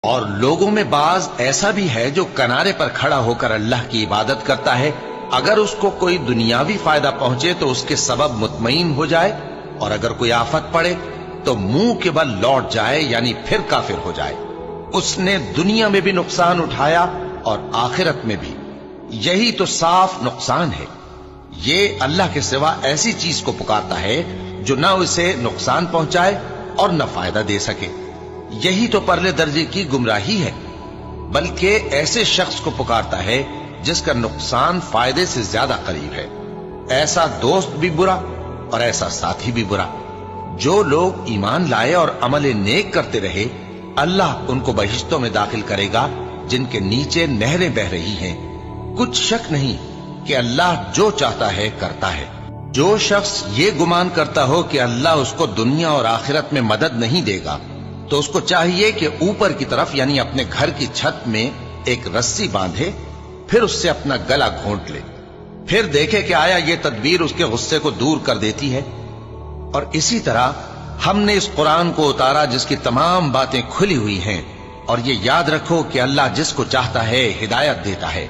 اور لوگوں میں بعض ایسا بھی ہے جو کنارے پر کھڑا ہو کر اللہ کی عبادت کرتا ہے، اگر اس کو کوئی دنیاوی فائدہ پہنچے تو اس کے سبب مطمئن ہو جائے، اور اگر کوئی آفت پڑے تو منہ کے بل لوٹ جائے، یعنی پھر کافر ہو جائے۔ اس نے دنیا میں بھی نقصان اٹھایا اور آخرت میں بھی، یہی تو صاف نقصان ہے۔ یہ اللہ کے سوا ایسی چیز کو پکارتا ہے جو نہ اسے نقصان پہنچائے اور نہ فائدہ دے سکے، یہی تو پرلے درجے کی گمراہی ہے۔ بلکہ ایسے شخص کو پکارتا ہے جس کا نقصان فائدے سے زیادہ قریب ہے۔ ایسا دوست بھی برا اور ایسا ساتھی بھی برا۔ جو لوگ ایمان لائے اور عمل نیک کرتے رہے، اللہ ان کو بہشتوں میں داخل کرے گا جن کے نیچے نہریں بہ رہی ہیں۔ کچھ شک نہیں کہ اللہ جو چاہتا ہے کرتا ہے۔ جو شخص یہ گمان کرتا ہو کہ اللہ اس کو دنیا اور آخرت میں مدد نہیں دے گا، تو اس کو چاہیے کہ اوپر کی طرف یعنی اپنے گھر کی چھت میں ایک رسی باندھے، پھر اس سے اپنا گلا گھونٹ لے، پھر دیکھے کہ آیا یہ تدبیر اس کے غصے کو دور کر دیتی ہے۔ اور اسی طرح ہم نے اس قرآن کو اتارا جس کی تمام باتیں کھلی ہوئی ہیں، اور یہ یاد رکھو کہ اللہ جس کو چاہتا ہے ہدایت دیتا ہے۔